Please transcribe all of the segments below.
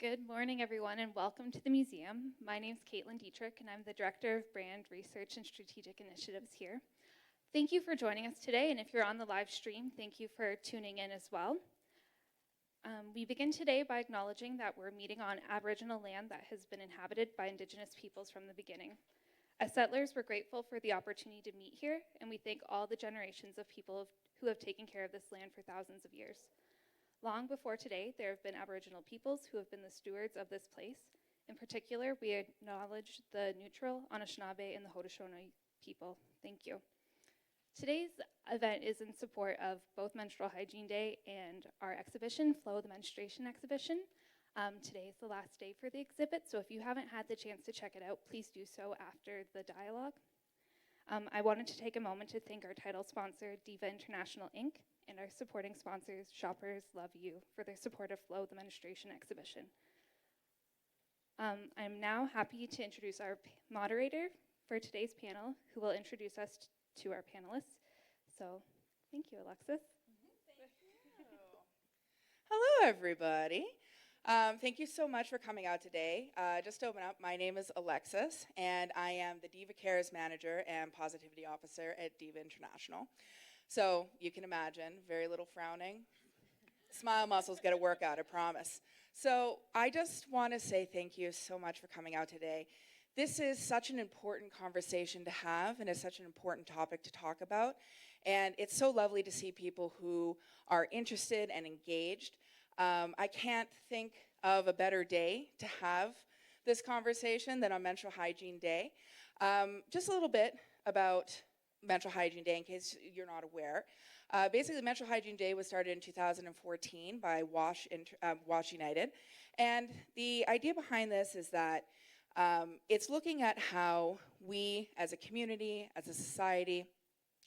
Good morning, everyone, and welcome to the museum. My name is Caitlin Dietrich, and I'm the Director of Brand Research and Strategic Initiatives here. Thank you for joining us today, and if you're on the live stream, thank you for tuning in as well. We begin today by acknowledging that we're meeting on Aboriginal land that has been inhabited by Indigenous peoples from the beginning. As settlers, we're grateful for the opportunity to meet here, and we thank all the generations of people who have taken care of this land for thousands of years. Long before today, there have been Aboriginal peoples who have been the stewards of this place. In particular, we acknowledge the Neutral, Anishinaabe, and the Haudenosaunee people. Thank you. Today's event is in support of both Menstrual Hygiene Day and our exhibition, Flow the Menstruation Exhibition. Today is the last day for the exhibit, so if you haven't had the chance to check it out, please do so after the dialogue. I wanted to take a moment to thank our title sponsor, Diva International Inc., and our supporting sponsors, Shoppers Love You, for their support of Flow the Menstruation Exhibition. I'm now happy to introduce our moderator for today's panel, who will introduce us to our panelists. So, thank you, Alexis. Thank you. Hello, everybody. Thank you so much for coming out today. Just to open up, my name is Alexis, and I am the Diva Cares Manager and Positivity Officer at Diva International. So you can imagine, very little frowning. Smile muscles get a workout, I promise. So I just want to say thank you so much for coming out today. This is such an important conversation to have, and it's such an important topic to talk about. And it's so lovely to see people who are interested and engaged. I can't think of a better day to have this conversation than on Menstrual Hygiene Day. Just a little bit about Menstrual Hygiene Day, in case you're not aware. Basically, Menstrual Hygiene Day was started in 2014 by WASH United. And the idea behind this is that it's looking at how we as a community, as a society,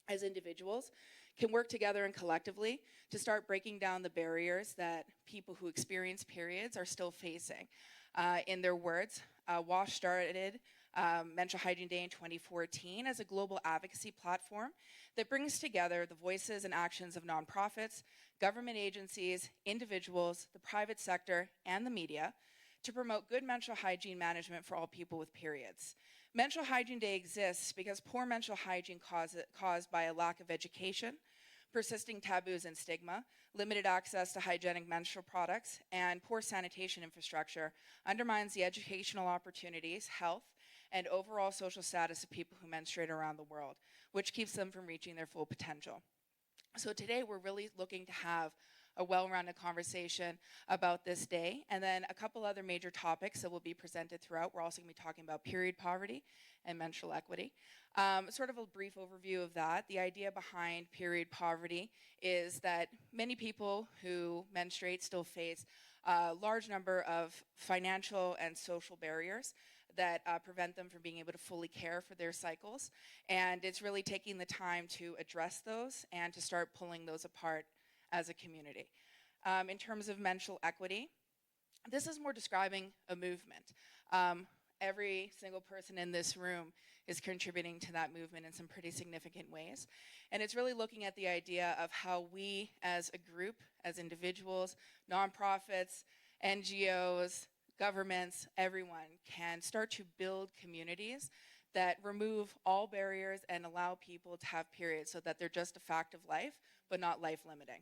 as individuals, can work together and collectively to start breaking down the barriers that people who experience periods are still facing. In their words, WASH started Menstrual Hygiene Day in 2014 as a global advocacy platform that brings together the voices and actions of nonprofits, government agencies, individuals, the private sector, and the media to promote good menstrual hygiene management for all people with periods. Menstrual Hygiene Day exists because poor menstrual hygiene caused by a lack of education, persisting taboos and stigma, limited access to hygienic menstrual products, and poor sanitation infrastructure undermines the educational opportunities, health, and overall social status of people who menstruate around the world, which keeps them from reaching their full potential. So today we're really looking to have a well-rounded conversation about this day, and then a couple other major topics that will be presented throughout. We're also going to be talking about period poverty and menstrual equity. Sort of a brief overview of that. The idea behind period poverty is that many people who menstruate still face a large number of financial and social barriers that prevent them from being able to fully care for their cycles. And it's really taking the time to address those and to start pulling those apart as a community. In terms of menstrual equity, this is more describing a movement. Every single person in this room is contributing to that movement in some pretty significant ways. And it's really looking at the idea of how we as a group, as individuals, nonprofits, NGOs, governments, everyone can start to build communities that remove all barriers and allow people to have periods so that they're just a fact of life, but not life-limiting.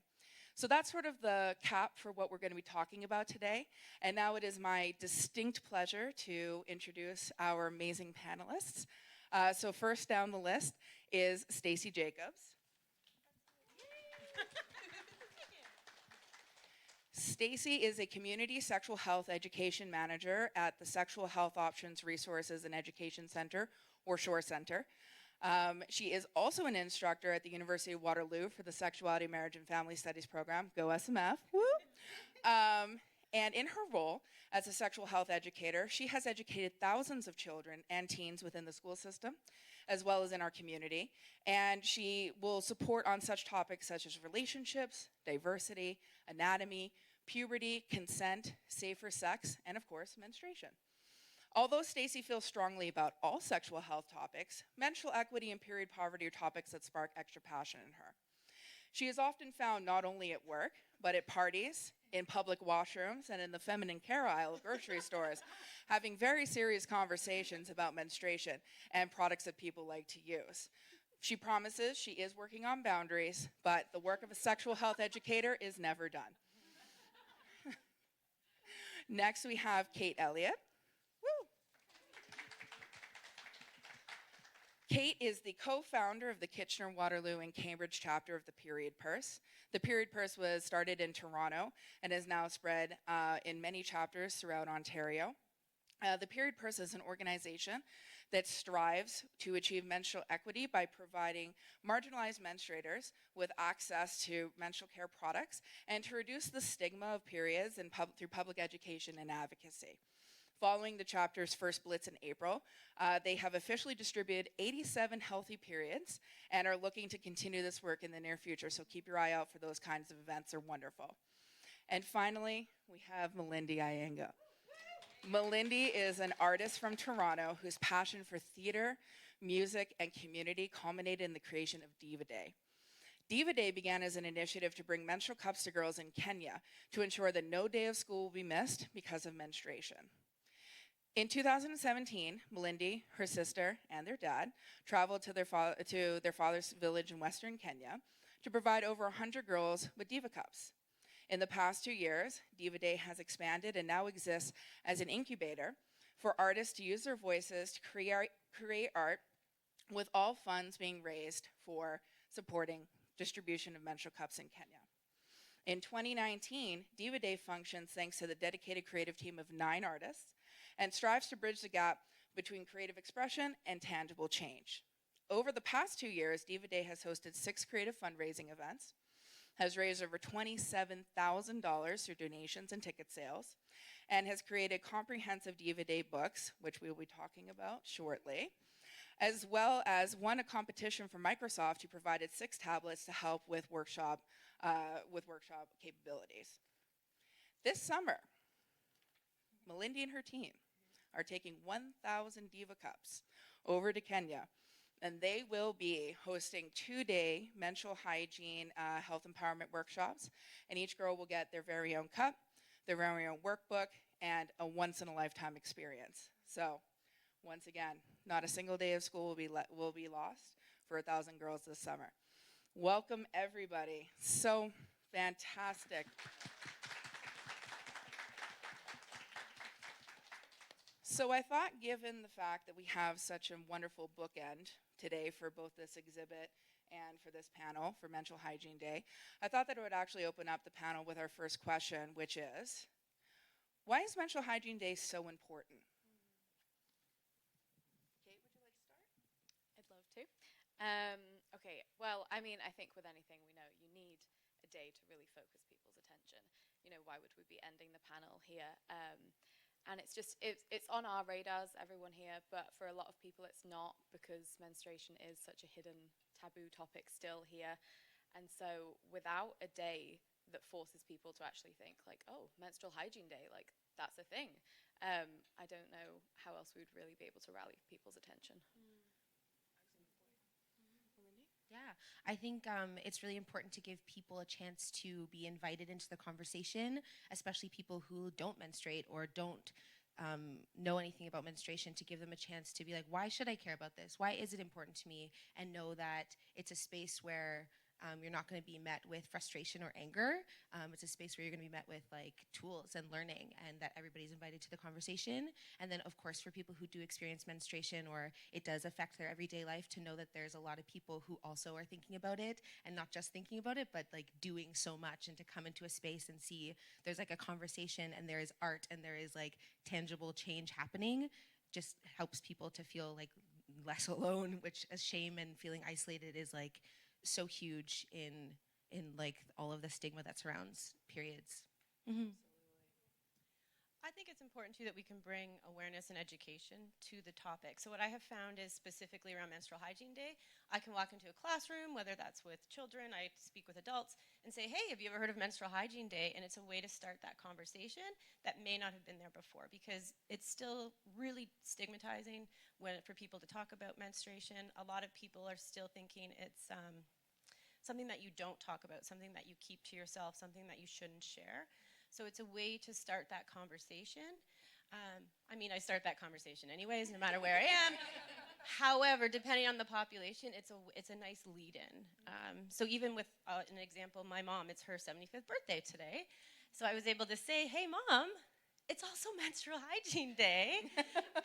So that's sort of the cap for what we're going to be talking about today. And now it is my distinct pleasure to introduce our amazing panelists. So first down the list is Stacey Jacobs. Stacey is a community sexual health education manager at the Sexual Health Options Resources and Education Center, or SHORE Center. She is also an instructor at the University of Waterloo for the Sexuality, Marriage, and Family Studies program. Go SMF. Woo! And in her role as a sexual health educator, she has educated thousands of children and teens within the school system, as well as in our community. And she will support on such topics such as relationships, diversity, anatomy, puberty, consent, safer sex, and of course, menstruation. Although Stacey feels strongly about all sexual health topics, menstrual equity and period poverty are topics that spark extra passion in her. She is often found not only at work, but at parties, in public washrooms and in the feminine care aisle of grocery stores, having very serious conversations about menstruation and products that people like to use. She promises she is working on boundaries, but the work of a sexual health educator is never done. Next, we have Kate Elliott. Woo. Kate is the co-founder of the Kitchener, Waterloo, and Cambridge chapter of the Period Purse. The Period Purse was started in Toronto and is now spread in many chapters throughout Ontario. The Period Purse is an organization that strives to achieve menstrual equity by providing marginalized menstruators with access to menstrual care products and to reduce the stigma of periods through public education and advocacy. Following the chapter's first blitz in April, they have officially distributed 87 healthy periods and are looking to continue this work in the near future, so keep your eye out for those kinds of events. They're wonderful. And finally, we have Malindi Ayienga. Malindi is an artist from Toronto whose passion for theater, music, and community culminated in the creation of Diva Day. Diva Day began as an initiative to bring menstrual cups to girls in Kenya to ensure that no day of school will be missed because of menstruation. In 2017, Malindi, her sister, and their dad traveled to their father's village in Western Kenya to provide over 100 girls with Diva cups. In the past 2 years, Diva Day has expanded and now exists as an incubator for artists to use their voices to create art, with all funds being raised for supporting distribution of menstrual cups in Kenya. In 2019, Diva Day functions thanks to the dedicated creative team of 9 artists and strives to bridge the gap between creative expression and tangible change. Over the past 2 years, Diva Day has hosted 6 creative fundraising events, has raised over $27,000 through donations and ticket sales, and has created comprehensive Diva Day books, which we will be talking about shortly, as well as won a competition for Microsoft who provided 6 tablets to help with workshop capabilities. This summer, Malindi and her team are taking 1,000 Diva cups over to Kenya, and they will be hosting 2-day menstrual hygiene health empowerment workshops, and each girl will get their very own cup, their very own workbook, and a once-in-a-lifetime experience. So, once again, not a single day of school will be lost for 1,000 girls this summer. Welcome, everybody. So fantastic. So I thought, given the fact that we have such a wonderful bookend today for both this exhibit and for this panel for Menstrual Hygiene Day, I thought that it would actually open up the panel with our first question, which is, why is Menstrual Hygiene Day so important? Kate, would you like to start? I'd love to. Okay, well, I mean, I think with anything we know, you need a day to really focus people's attention. You know, why would we be ending the panel here? And it's just, it's on our radars, everyone here, but for a lot of people it's not, because menstruation is such a hidden taboo topic still here. And so without a day that forces people to actually think like, oh, Menstrual Hygiene Day, like that's a thing, I don't know how else we would really be able to rally people's attention. Yeah, I think it's really important to give people a chance to be invited into the conversation, especially people who don't menstruate or don't know anything about menstruation, to give them a chance to be like, why should I care about this? Why is it important to me? And know that it's a space where you're not going to be met with frustration or anger. It's a space where you're going to be met with like tools and learning, and that everybody's invited to the conversation. And then of course for people who do experience menstruation or it does affect their everyday life, to know that there's a lot of people who also are thinking about it, and not just thinking about it, but like doing so much, and to come into a space and see there's like a conversation and there is art and there is like tangible change happening, just helps people to feel like less alone, which as shame and feeling isolated is like so huge in like all of the stigma that surrounds periods. Mm-hmm. I think it's important too that we can bring awareness and education to the topic. So what I have found is, specifically around Menstrual Hygiene Day, I can walk into a classroom, whether that's with children, I speak with adults, and say, hey, have you ever heard of Menstrual Hygiene Day? And it's a way to start that conversation that may not have been there before, because it's still really stigmatizing for people to talk about menstruation. A lot of people are still thinking it's something that you don't talk about, something that you keep to yourself, something that you shouldn't share. So it's a way to start that conversation. I mean, I start that conversation anyways, no matter where I am. However, depending on the population, it's a nice lead-in. So even with an example, my mom, it's her 75th birthday today. So I was able to say, hey, Mom, it's also Menstrual Hygiene Day,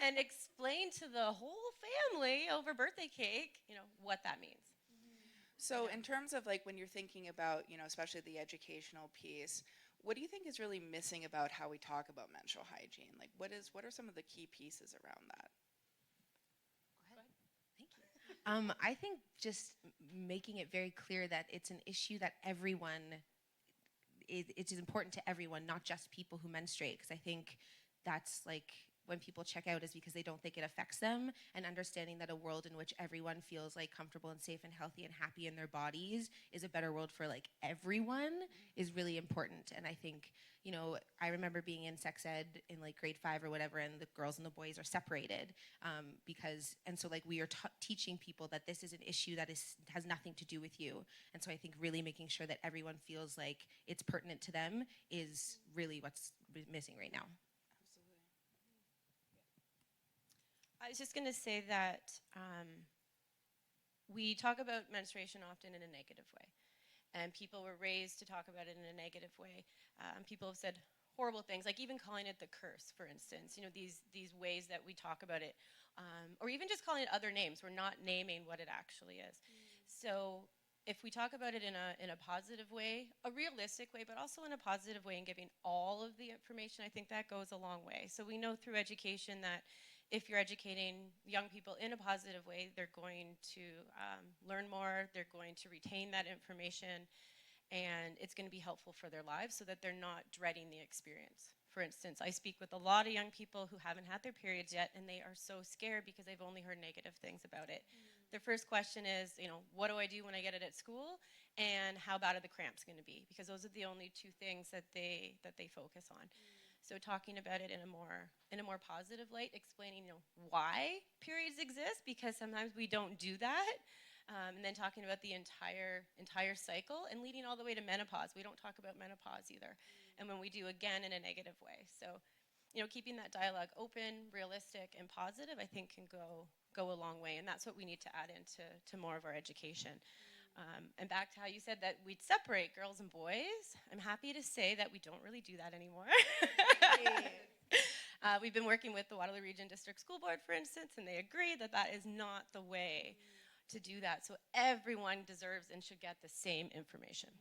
and explain to the whole family over birthday cake, what that means. So in terms of like when you're thinking about, especially the educational piece, what do you think is really missing about how we talk about menstrual hygiene? Like what are some of the key pieces around that? I think just making it very clear that it's an issue that it is important to everyone, not just people who menstruate, because I think that's like when people check out is because they don't think it affects them, and understanding that a world in which everyone feels like comfortable and safe and healthy and happy in their bodies is a better world for like everyone is really important. And I think, I remember being in sex ed in like grade 5 or whatever, and the girls and the boys are separated so like we are teaching people that this is an issue that has nothing to do with you. And so I think really making sure that everyone feels like it's pertinent to them is really what's missing right now. I was just going to say that we talk about menstruation often in a negative way. And people were raised to talk about it in a negative way. People have said horrible things, like even calling it the curse, for instance. These ways that we talk about it. Or even just calling it other names. We're not naming what it actually is. So if we talk about it in a positive way, a realistic way, but also in a positive way, and giving all of the information, I think that goes a long way. So we know through education that if you're educating young people in a positive way, they're going to learn more, they're going to retain that information, and it's going to be helpful for their lives so that they're not dreading the experience. For instance, I speak with a lot of young people who haven't had their periods yet, and they are so scared because they've only heard negative things about it. Their first question is, what do I do when I get it at school? And how bad are the cramps going to be? Because those are the only two things that they focus on. So talking about it in a more positive light, explaining why periods exist, because sometimes we don't do that, and then talking about the entire cycle and leading all the way to menopause. We don't talk about menopause either, and when we do, again, in a negative way. So, keeping that dialogue open, realistic, and positive, I think can go a long way, and that's what we need to add into more of our education. And back to how you said that we'd separate girls and boys, I'm happy to say that we don't really do that anymore. We've been working with the Waterloo Region District School Board, for instance, and they agree that that is not the way to do that. So everyone deserves and should get the same information.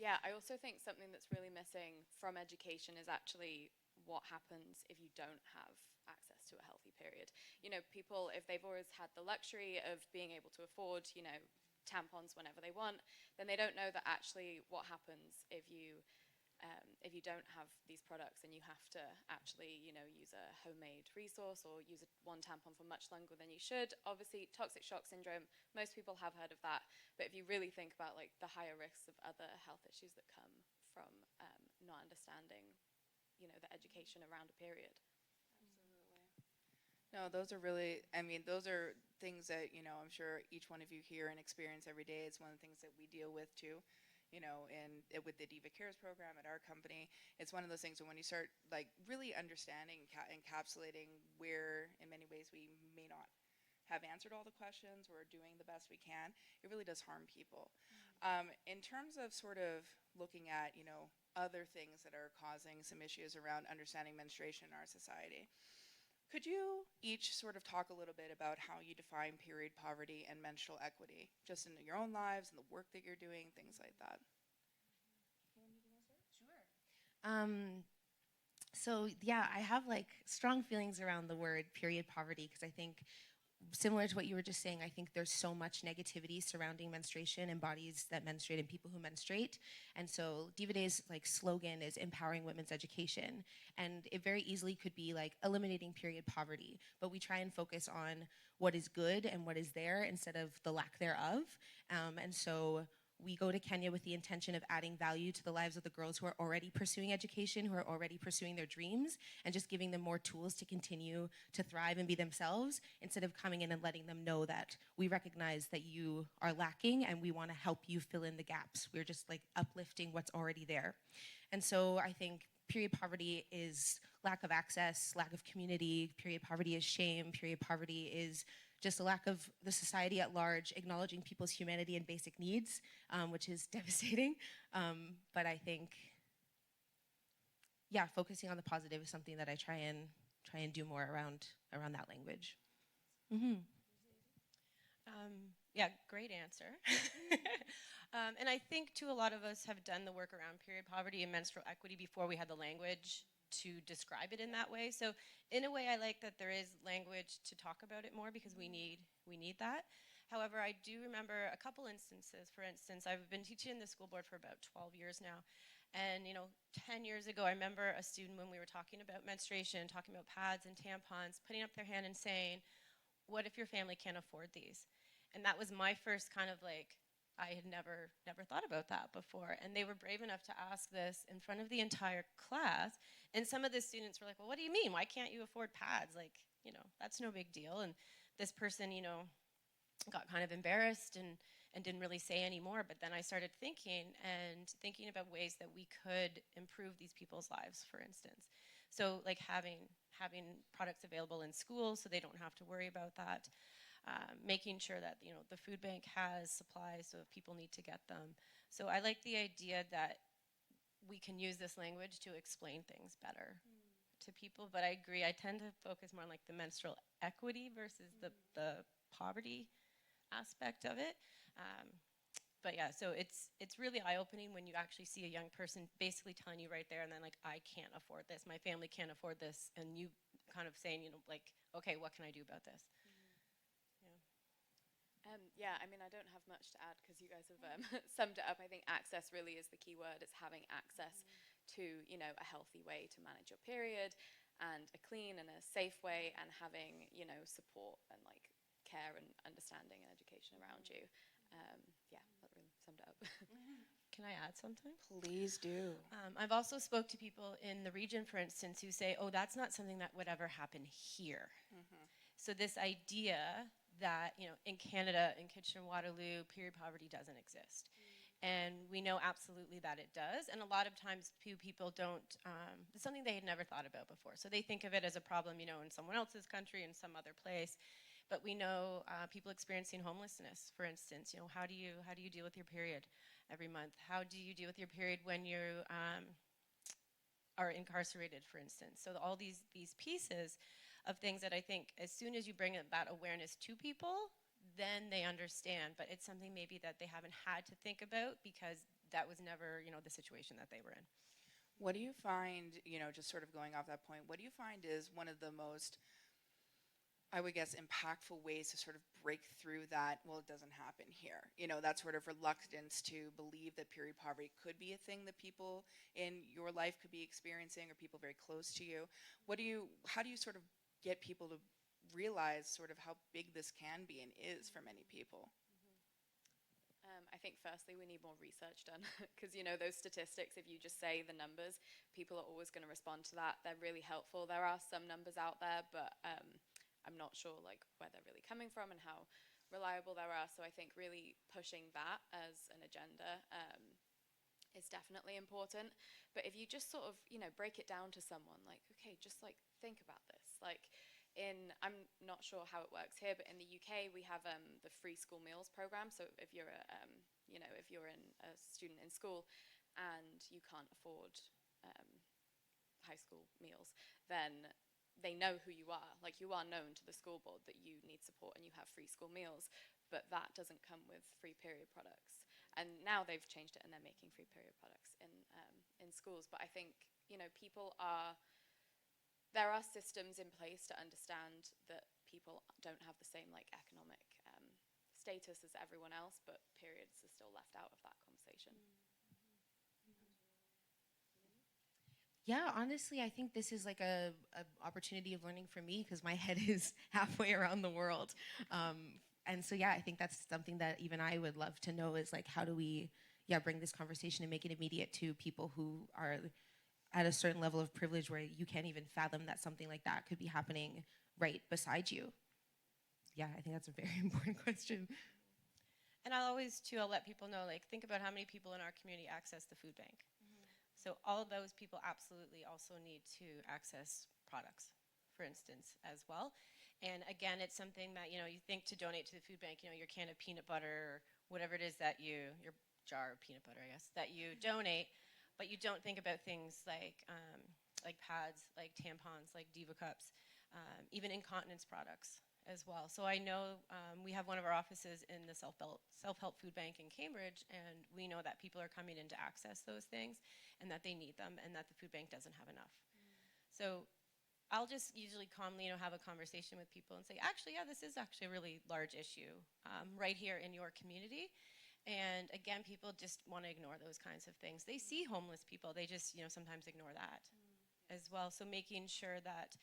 Yeah, I also think something that's really missing from education is actually what happens if you don't have access to a healthy period. People, if they've always had the luxury of being able to afford, tampons whenever they want, then they don't know that actually what happens if you don't have these products and you have to actually, use a homemade resource or use one tampon for much longer than you should. Obviously, toxic shock syndrome, most people have heard of that. But if you really think about like the higher risks of other health issues that come from not understanding, the education around a period. No, those are things that, I'm sure each one of you hear and experience every day. It's one of the things that we deal with too, with the Diva Cares program at our company. It's one of those things when you start like really understanding, encapsulating where in many ways we may not have answered all the questions or doing the best we can, it really does harm people. In terms of sort of looking at, other things that are causing some issues around understanding menstruation in our society, could you each sort of talk a little bit about how you define period poverty and menstrual equity, just in your own lives and the work that you're doing, things like that? So yeah, I have like strong feelings around the word period poverty, because I think similar to what you were just saying, I think there's so much negativity surrounding menstruation and bodies that menstruate and people who menstruate. And so Diva Day's like slogan is empowering women's education. And it very easily could be like eliminating period poverty, but we try and focus on what is good and what is there instead of the lack thereof. And so we go to Kenya with the intention of adding value to the lives of the girls who are already pursuing education, who are already pursuing their dreams, and just giving them more tools to continue to thrive and be themselves, instead of coming in and letting them know that we recognize that you are lacking and we want to help you fill in the gaps. We're just like uplifting what's already there. And so I think period poverty is lack of access, lack of community. Period poverty is shame. Period poverty is just a lack of the society at large acknowledging people's humanity and basic needs, which is devastating. But I think, yeah, focusing on the positive is something that I try and do more around that language. Mm-hmm. Yeah, great answer. And I think, too, a lot of us have done the work around period poverty and menstrual equity before we had the language to describe it in that way. So in a way, I like that there is language to talk about it more, because we need that. However, I do remember a couple instances. For instance, I've been teaching in the school board for about 12 years now. And 10 years ago, I remember a student, when we were talking about menstruation, talking about pads and tampons, putting up their hand and saying, "What if your family can't afford these?" And that was my first kind of like, I had never thought about that before. And they were brave enough to ask this in front of the entire class. And some of the students were like, "Well, what do you mean? Why can't you afford pads? Like, that's no big deal." And this person, got kind of embarrassed and didn't really say any more. But then I started thinking about ways that we could improve these people's lives, for instance. So like having products available in schools so they don't have to worry about that. Making sure that the food bank has supplies so if people need to get them. So I like the idea that we can use this language to explain things better to people. But I agree, I tend to focus more on like the menstrual equity versus the poverty aspect of it. But yeah, so it's really eye-opening when you actually see a young person basically telling you right there and then like, "I can't afford this, my family can't afford this," and you kind of saying, like, "Okay, what can I do about this?" Yeah, I mean, I don't have much to add because you guys have summed it up. I think access really is the key word. It's having access to, a healthy way to manage your period, and a clean and a safe way, and having, support and like care and understanding and education around you. Yeah, that really summed it up. Can I add something? Please do. I've also spoke to people in the region, for instance, who say, "Oh, that's not something that would ever happen here." So this idea that, in Canada, in Kitchener-Waterloo, period poverty doesn't exist. And we know absolutely that it does. And a lot of times people don't, it's something they had never thought about before. So they think of it as a problem, in someone else's country, in some other place. But we know people experiencing homelessness, for instance. How do you deal with your period every month? How do you deal with your period when you are incarcerated, for instance? So all these pieces of things that I think as soon as you bring that awareness to people, then they understand. But it's something maybe that they haven't had to think about because that was never, the situation that they were in. What do you find, just sort of going off that point, what do you find is one of the most, I would guess, impactful ways to sort of break through that, well, it doesn't happen here? That sort of reluctance to believe that period poverty could be a thing that people in your life could be experiencing, or people very close to you. How do you sort of get people to realize sort of how big this can be and is for many people? I think firstly we need more research done because those statistics, if you just say the numbers, people are always going to respond to that. They're really helpful. There are some numbers out there, but I'm not sure like where they're really coming from and how reliable there are. So I think really pushing that as an agenda is definitely important. But if you just sort of break it down to someone, like, okay, just like think about this, like I'm not sure how it works here, but in the UK we have the free school meals program. So if you're if you're a student in school and you can't afford high school meals, then they know who you are. Like, you are known to the school board that you need support and you have free school meals, but that doesn't come with free period products. And now they've changed it and they're making free period products in schools. But I think there are systems in place to understand that people don't have the same like economic status as everyone else, but periods are still left out of that conversation. Yeah, honestly, I think this is like a opportunity of learning for me because my head is halfway around the world. And so, yeah, I think that's something that even I would love to know is like, how do we, bring this conversation and make it immediate to people who are at a certain level of privilege where you can't even fathom that something like that could be happening right beside you. Yeah, I think that's a very important question. And I'll let people know, like, think about how many people in our community access the food bank. So all of those people absolutely also need to access products, for instance, as well. And again, it's something that, you think to donate to the food bank, your can of peanut butter or whatever it is that your jar of peanut butter, I guess, that you donate, but you don't think about things like pads, like tampons, like Diva cups, even incontinence products as well. So I know we have one of our offices in the self-help food bank in Cambridge, and we know that people are coming in to access those things and that they need them and that the food bank doesn't have enough. So I'll just usually calmly, have a conversation with people and say, actually, yeah, this is actually a really large issue right here in your community. And again, people just want to ignore those kinds of things. They see homeless people, they just, sometimes ignore that as well. So making sure that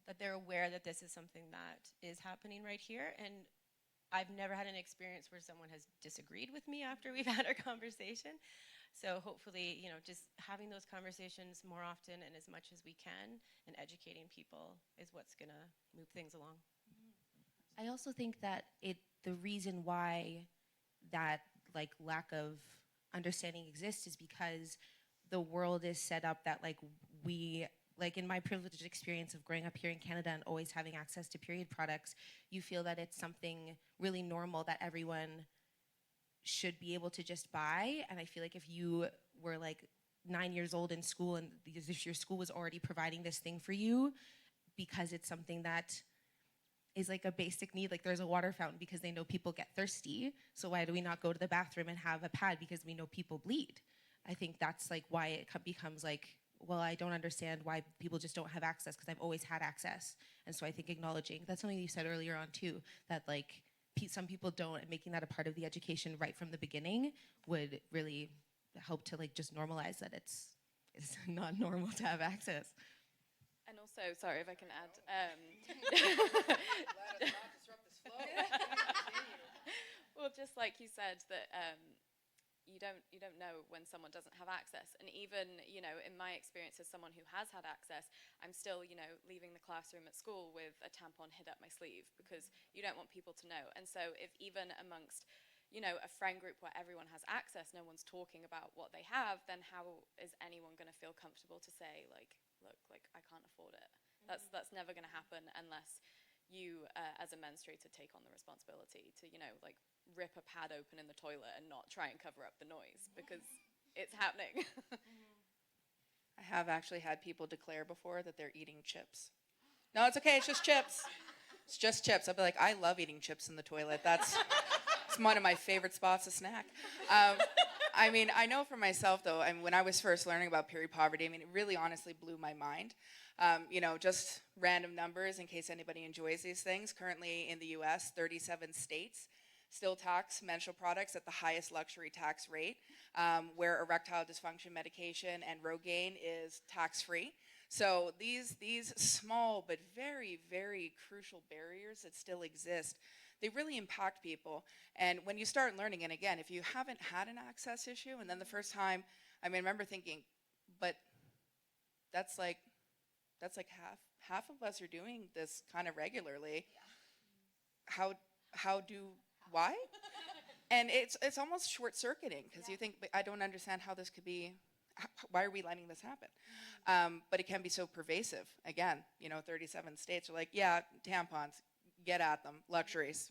that they're aware that this is something that is happening right here. And I've never had an experience where someone has disagreed with me after we've had our conversation. So hopefully, just having those conversations more often and as much as we can and educating people is what's going to move things along. I also think that the reason why that like lack of understanding exists is because the world is set up that like in my privileged experience of growing up here in Canada and always having access to period products, you feel that it's something really normal that everyone should be able to just buy. And I feel like if you were like 9 years old in school and if your school was already providing this thing for you because it's something that is like a basic need, like there's a water fountain because they know people get thirsty. So why do we not go to the bathroom and have a pad because we know people bleed? I think that's like why it becomes like, well, I don't understand why people just don't have access because I've always had access. And so I think acknowledging, that's something you said earlier on too, that like some people don't, and making that a part of the education right from the beginning would really help to like just normalize that it's not normal to have access. And also, sorry if I can add. Let us not disrupt this flow. Well, just like you said, that you don't know when someone doesn't have access. And even, in my experience as someone who has had access, I'm still, leaving the classroom at school with a tampon hid up my sleeve because you don't want people to know. And so if even amongst, a friend group where everyone has access, no one's talking about what they have, then how is anyone going to feel comfortable to say, like, look, like, I can't afford it? That's never going to happen unless you, as a menstruator, take on the responsibility to, like, rip a pad open in the toilet and not try and cover up the noise because it's happening. I have actually had people declare before that they're eating chips. No, it's okay, it's just chips. It's just chips. I'll be like, I love eating chips in the toilet. It's one of my favorite spots to snack. I mean, I know for myself, though, when I was first learning about period poverty, it really honestly blew my mind. Just random numbers in case anybody enjoys these things. Currently in the US, 37 states still tax menstrual products at the highest luxury tax rate, where erectile dysfunction medication and Rogaine is tax-free. So these small but very, very crucial barriers that still exist, they really impact people. And when you start learning, and again, if you haven't had an access issue, and then the first time, I remember thinking, but that's like half of us are doing this kind of regularly. Yeah. Why? And it's almost short-circuiting because you think, but I don't understand how this could be. Why are we letting this happen? But it can be so pervasive. Again, 37 states are like, yeah, tampons, get at them, luxuries.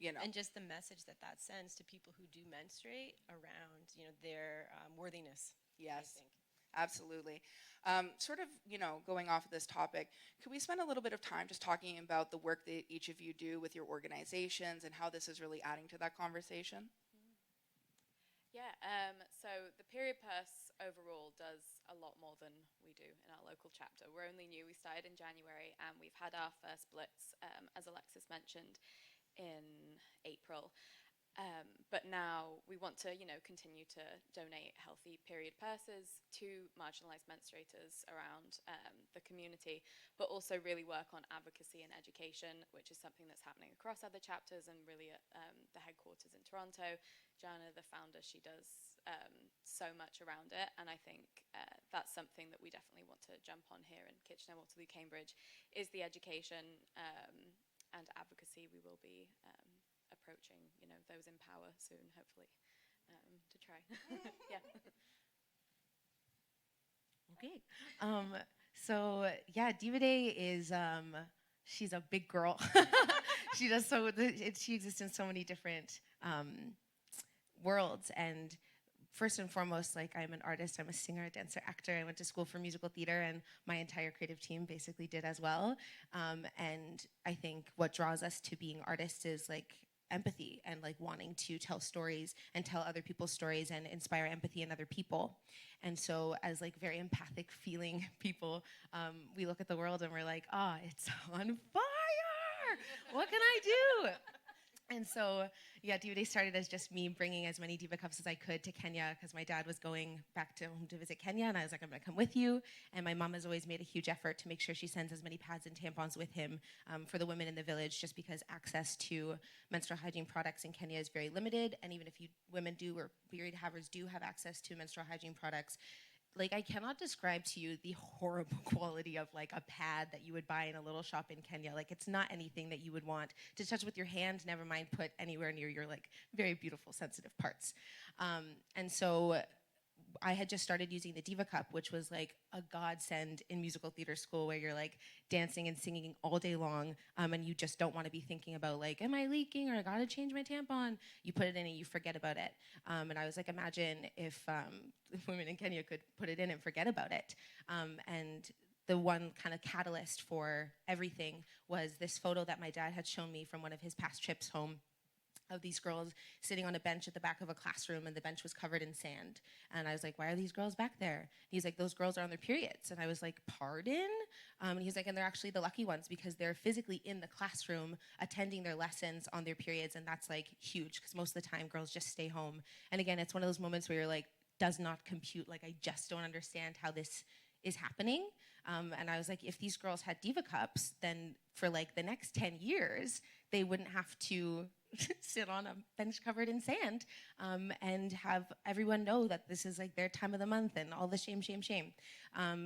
And just the message that sends to people who do menstruate around, their worthiness. Yes, absolutely. Going off of this topic, could we spend a little bit of time just talking about the work that each of you do with your organizations and how this is really adding to that conversation? Yeah, so the Period Purse overall does a lot more than we do in our local chapter. We're only new, we started in January, and we've had our first blitz, as Alexis mentioned, in April. But now we want to, continue to donate healthy period purses to marginalised menstruators around the community, but also really work on advocacy and education, which is something that's happening across other chapters and really at the headquarters in Toronto. Jana, the founder, she does so much around it, and I think that's something that we definitely want to jump on here in Kitchener, Waterloo, Cambridge, is the education and advocacy. We will be approaching, those in power soon, hopefully, to try. Yeah. Okay. So yeah, Diva Day is she's a big girl. She does she exists in so many different worlds. And first and foremost, like, I'm an artist, I'm a singer, a dancer, actor. I went to school for musical theater, and my entire creative team basically did as well. And I think what draws us to being artists is like empathy and like wanting to tell stories and tell other people's stories and inspire empathy in other people. And so as like very empathic feeling people, we look at the world and we're like, it's on fire. What can I do? And so, yeah, Diva Day started as just me bringing as many Diva cups as I could to Kenya, because my dad was going back to home to visit Kenya, and I was like, I'm gonna come with you. And my mom has always made a huge effort to make sure she sends as many pads and tampons with him for the women in the village, just because access to menstrual hygiene products in Kenya is very limited. And even if women do, or period havers do have access to menstrual hygiene products, like, I cannot describe to you the horrible quality of like a pad that you would buy in a little shop in Kenya. Like, it's not anything that you would want to touch with your hand, never mind put anywhere near your like very beautiful sensitive parts. And so I had just started using the Diva Cup, which was like a godsend in musical theater school, where you're like dancing and singing all day long, and you just don't want to be thinking about like, am I leaking, or I gotta change my tampon. You put it in and you forget about it. And I was like, imagine if women in Kenya could put it in and forget about it. And the one kind of catalyst for everything was this photo that my dad had shown me from one of his past trips home, of these girls sitting on a bench at the back of a classroom, and the bench was covered in sand. And I was like, why are these girls back there? He's like, those girls are on their periods. And I was like, pardon? And he's like, and they're actually the lucky ones, because they're physically in the classroom attending their lessons on their periods. And that's like huge, because most of the time girls just stay home. And again, it's one of those moments where you're like, does not compute. Like, I just don't understand how this is happening. And I was like, if these girls had Diva cups, then for like the next 10 years, they wouldn't have to sit on a bench covered in sand, and have everyone know that this is like their time of the month and all the shame.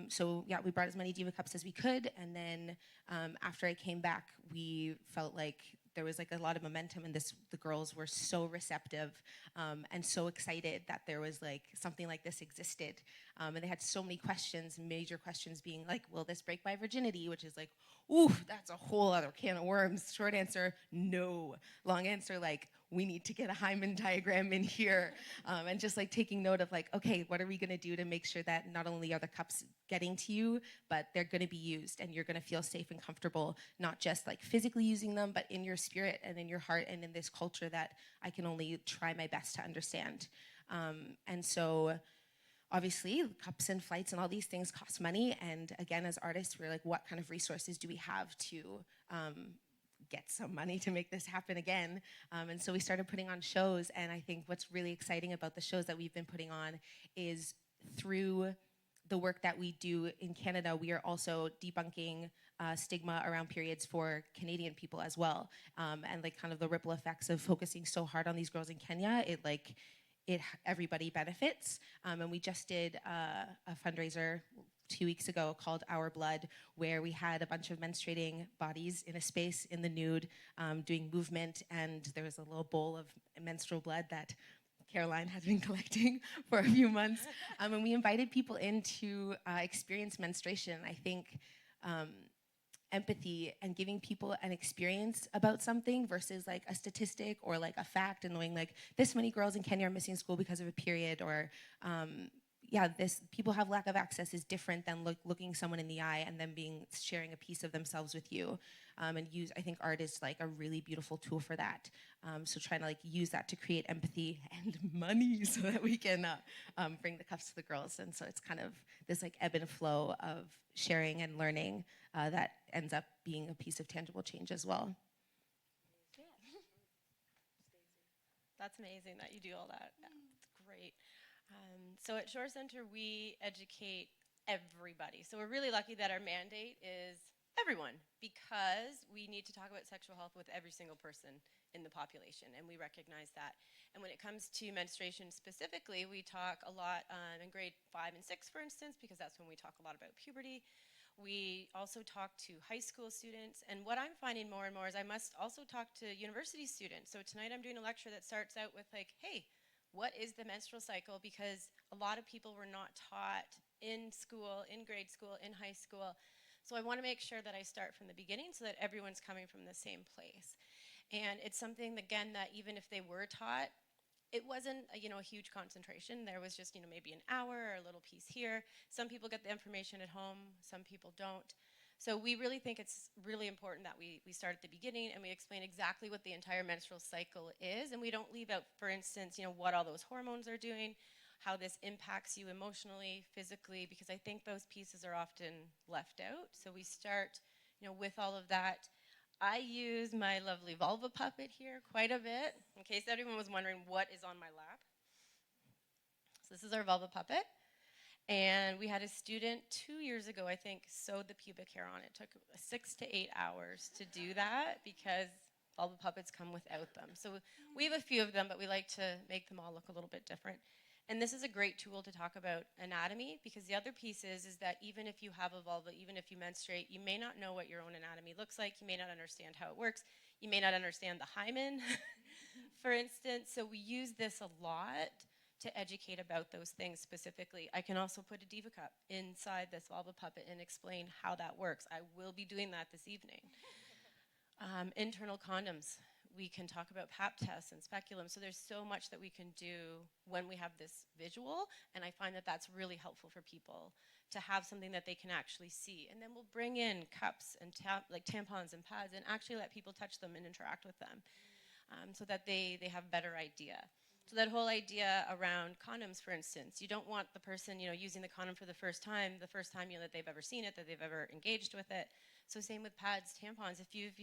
So yeah, we brought as many Diva cups as we could. And then after I came back, we felt like there was like a lot of momentum, and the girls were so receptive and so excited that there was like something like this existed. And they had so many questions, major questions being like, will this break my virginity? Which is like, ooh, that's a whole other can of worms. Short answer, no. Long answer, like, we need to get a hymen diagram in here. And just like taking note of like, okay, what are we gonna do to make sure that not only are the cups getting to you, but they're gonna be used, and you're gonna feel safe and comfortable, not just like physically using them, but in your spirit and in your heart and in this culture that I can only try my best to understand. And so obviously, cups and flights and all these things cost money. And again, as artists, we're like, what kind of resources do we have to get some money to make this happen again? And so we started putting on shows. And I think what's really exciting about the shows that we've been putting on is, through the work that we do in Canada, we are also debunking stigma around periods for Canadian people as well. And like kind of the ripple effects of focusing so hard on these girls in Kenya, everybody benefits. And we just did a fundraiser 2 weeks ago called Our Blood, where we had a bunch of menstruating bodies in a space in the nude doing movement, and there was a little bowl of menstrual blood that Caroline has been collecting for a few months. And we invited people in to experience menstruation. I think empathy and giving people an experience about something versus like a statistic or like a fact, and knowing like this many girls in Kenya are missing school because of a period, or this people have lack of access, is different than looking someone in the eye and them sharing a piece of themselves with you. I think art is like a really beautiful tool for that. So trying to like use that to create empathy and money so that we can bring the cups to the girls. And so it's kind of this like ebb and flow of sharing and learning that ends up being a piece of tangible change as well. That's amazing that you do all that. Yeah, it's great. So at Shore Center, we educate everybody. So we're really lucky that our mandate is everyone, because we need to talk about sexual health with every single person in the population, and we recognize that. And when it comes to menstruation specifically, we talk a lot in grade 5 and 6, for instance, because that's when we talk a lot about puberty. We also talk to high school students, and what I'm finding more and more is I must also talk to university students. So tonight I'm doing a lecture that starts out with like, hey, what is the menstrual cycle? Because a lot of people were not taught in school, in grade school, in high school. So I want to make sure that I start from the beginning so that everyone's coming from the same place. And it's something, again, that even if they were taught, it wasn't a huge concentration. There was just maybe an hour or a little piece here. Some people get the information at home, some people don't. So we really think it's really important that we start at the beginning and we explain exactly what the entire menstrual cycle is, and we don't leave out, for instance, what all those hormones are doing, how this impacts you emotionally, physically, because I think those pieces are often left out. So we start, with all of that. I use my lovely vulva puppet here quite a bit, in case anyone was wondering what is on my lap. So this is our vulva puppet. And we had a student 2 years ago, I think, sewed the pubic hair on. It took 6 to 8 hours to do that because vulva puppets come without them. So we have a few of them, but we like to make them all look a little bit different. And this is a great tool to talk about anatomy, because the other piece is that even if you have a vulva, even if you menstruate, you may not know what your own anatomy looks like. You may not understand how it works. You may not understand the hymen, for instance. So we use this a lot to educate about those things specifically. I can also put a Diva cup inside this vulva puppet and explain how that works. I will be doing that this evening. Internal condoms. We can talk about pap tests and speculum. So there's so much that we can do when we have this visual, and I find that that's really helpful for people to have something that they can actually see. And then we'll bring in cups and like tampons and pads and actually let people touch them and interact with them, so that they have a better idea. So that whole idea around condoms, for instance, you don't want the person, using the condom for the first time that they've ever seen it, that they've ever engaged with it. So same with pads, tampons. If you've,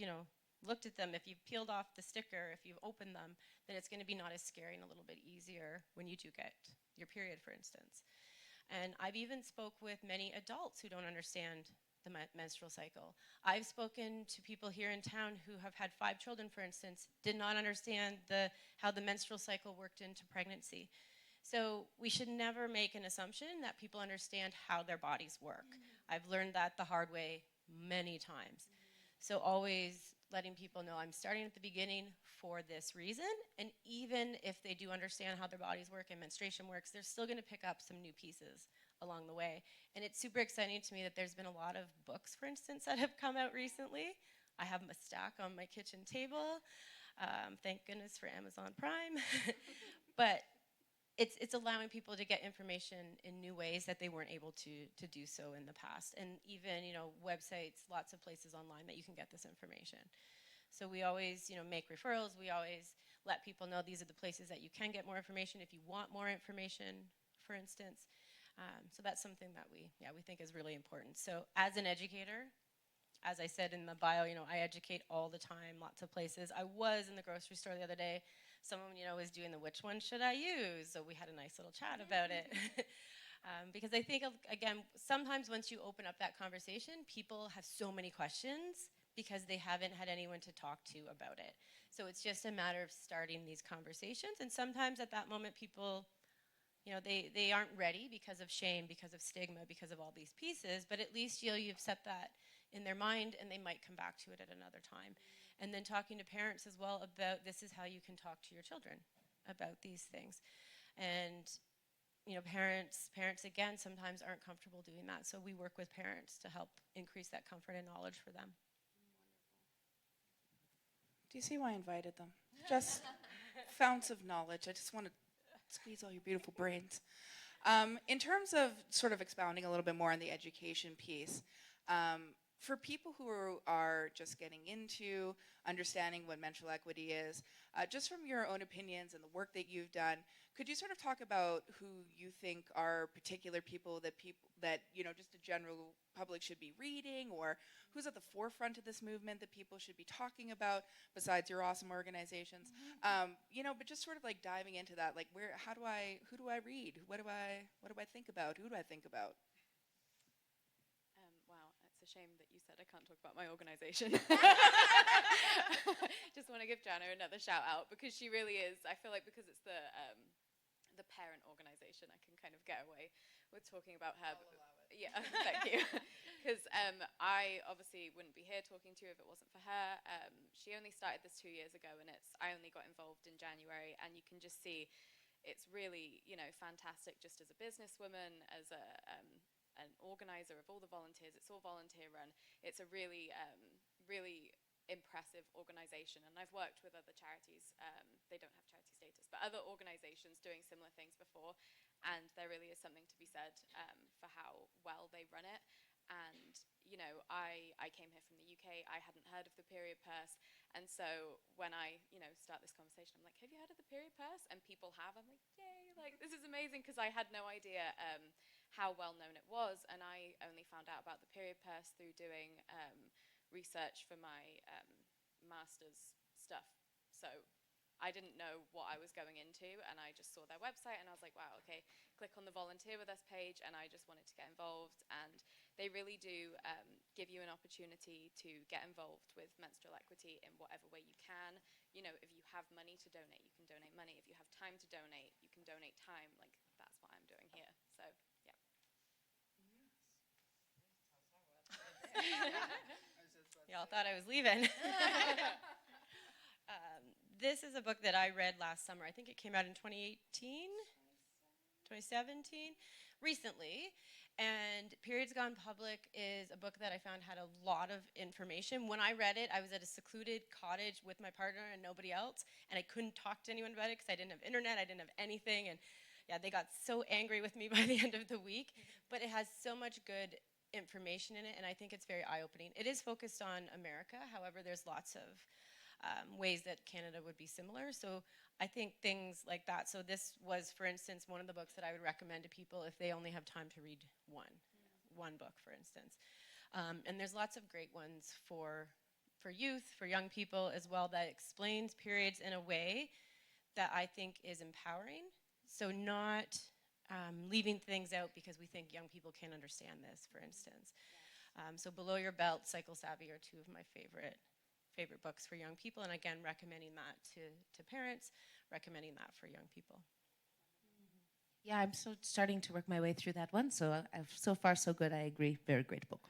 looked at them, if you've peeled off the sticker, if you've opened them, then it's going to be not as scary and a little bit easier when you do get your period, for instance. And I've even spoke with many adults who don't understand the menstrual cycle. I've spoken to people here in town who have had 5 children, for instance, did not understand how the menstrual cycle worked into pregnancy. So we should never make an assumption that people understand how their bodies work. I've learned that the hard way many times. So always letting people know I'm starting at the beginning for this reason, and even if they do understand how their bodies work and menstruation works, they're still going to pick up some new pieces along the way. And it's super exciting to me that there's been a lot of books, for instance, that have come out recently. I have a stack on my kitchen table. Thank goodness for Amazon Prime. But it's allowing people to get information in new ways that they weren't able to do so in the past. And even, websites, lots of places online that you can get this information. So we always, make referrals. We always let people know these are the places that you can get more information if you want more information, for instance. So that's something that we think is really important. So as an educator, as I said in the bio, I educate all the time, lots of places. I was in the grocery store the other day. Someone, was doing the which one should I use? So we had a nice little chat about it. Because I think, again, sometimes once you open up that conversation, people have so many questions because they haven't had anyone to talk to about it. So it's just a matter of starting these conversations. And sometimes at that moment, people, they aren't ready because of shame, because of stigma, because of all these pieces. But at least, you've set that in their mind, and they might come back to it at another time. And then talking to parents as well about this is how you can talk to your children about these things. And parents again sometimes aren't comfortable doing that, so we work with parents to help increase that comfort and knowledge for them. Do you see why I invited them? Just fountains of knowledge. I just want to squeeze all your beautiful brains. In terms of sort of expounding a little bit more on the education piece, for people who are just getting into understanding what menstrual equity is, just from your own opinions and the work that you've done, could you sort of talk about who you think are particular people that just the general public should be reading, or who's at the forefront of this movement that people should be talking about besides your awesome organizations? But just sort of like diving into that, like who do I read? What do I think about? Who do I think about? Wow, it's a shame that you said I can't talk about my organization. Just want to give Jana another shout out, because she really is, I feel like because it's the parent organization, I can kind of get away with talking about her. I'll allow it. Yeah, thank you. Because I obviously wouldn't be here talking to you if it wasn't for her. She only started this 2 years ago, and I only got involved in January, and you can just see it's really, fantastic just as a businesswoman, as an organizer of all the volunteers. It's all volunteer run. It's a really, really impressive organization, and I've worked with other charities, they don't have charity status, but other organizations doing similar things before, and there really is something to be said for how well they run it. And I came here from the UK, I hadn't heard of the period purse, and so when I start this conversation, I'm like, have you heard of the period purse? And people have. I'm like, yay, like this is amazing, because I had no idea how well known it was, and I only found out about the period purse through doing research for my master's stuff. So I didn't know what I was going into, and I just saw their website, and I was like, wow, okay, click on the Volunteer With Us page, and I just wanted to get involved. And they really do give you an opportunity to get involved with menstrual equity in whatever way you can. If you have money to donate, you can donate money. If you have time to donate, you can donate time. Like, that's what I'm doing here. So, yeah. Y'all thought I was leaving. This is a book that I read last summer. I think it came out in 2017, recently. And Periods Gone Public is a book that I found had a lot of information. When I read it, I was at a secluded cottage with my partner and nobody else, and I couldn't talk to anyone about it because I didn't have internet, I didn't have anything, and yeah, they got so angry with me by the end of the week. But it has so much good information in it, and I think it's very eye-opening. It is focused on America, however, there's lots of ways that Canada would be similar. So I think things like that. So this was, for instance, one of the books that I would recommend to people if they only have time to read one book, for instance. And there's lots of great ones for youth, for young people as well, that explains periods in a way that I think is empowering. So not leaving things out because we think young people can't understand this, for instance. So Below Your Belt, Cycle Savvy are two of my favorite books for young people, and again, recommending that to parents, recommending that for young people. Yeah, I'm starting to work my way through that one, so so far so good. I agree, very great book.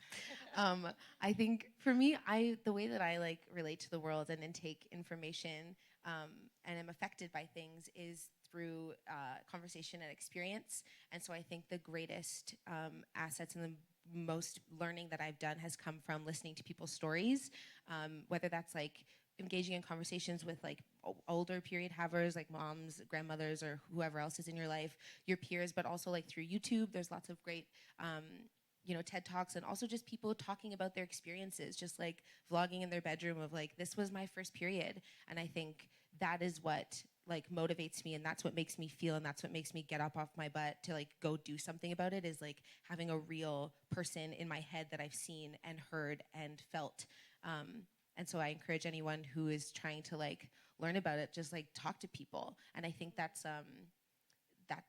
I think for me, the way that I relate to the world and intake information and am affected by things is through conversation and experience. And so I think the greatest assets and the most learning that I've done has come from listening to people's stories, whether that's engaging in conversations with older period havers, like moms, grandmothers, or whoever else is in your life, your peers, but also through YouTube. There's lots of great TED Talks, and also just people talking about their experiences, just vlogging in their bedroom of this was my first period. And I think that is what motivates me, and that's what makes me feel, and that's what makes me get up off my butt to go do something about it, is having a real person in my head that I've seen and heard and felt. And so I encourage anyone who is trying to learn about it, just talk to people. And I think that's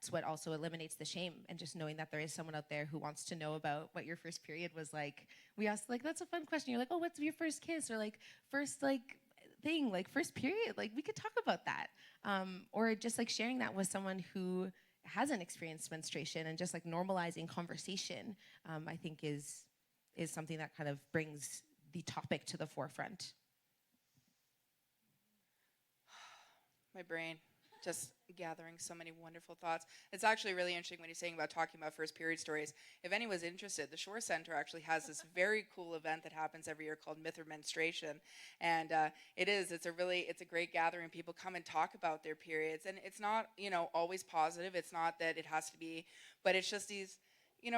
what also eliminates the shame, and just knowing that there is someone out there who wants to know about what your first period was like. We asked that's a fun question. You're like, oh, what's your first kiss, or first thing, first period, we could talk about that. Or just sharing that with someone who hasn't experienced menstruation, and just normalizing conversation, I think is something that kind of brings the topic to the forefront. My brain just gathering so many wonderful thoughts. It's actually really interesting when you're saying about talking about first period stories. If anyone's interested, the Shore Center actually has this very cool event that happens every year called Myth or Menstruation. And it's a great gathering. People come and talk about their periods. And it's not, always positive. It's not that it has to be, but it's just these,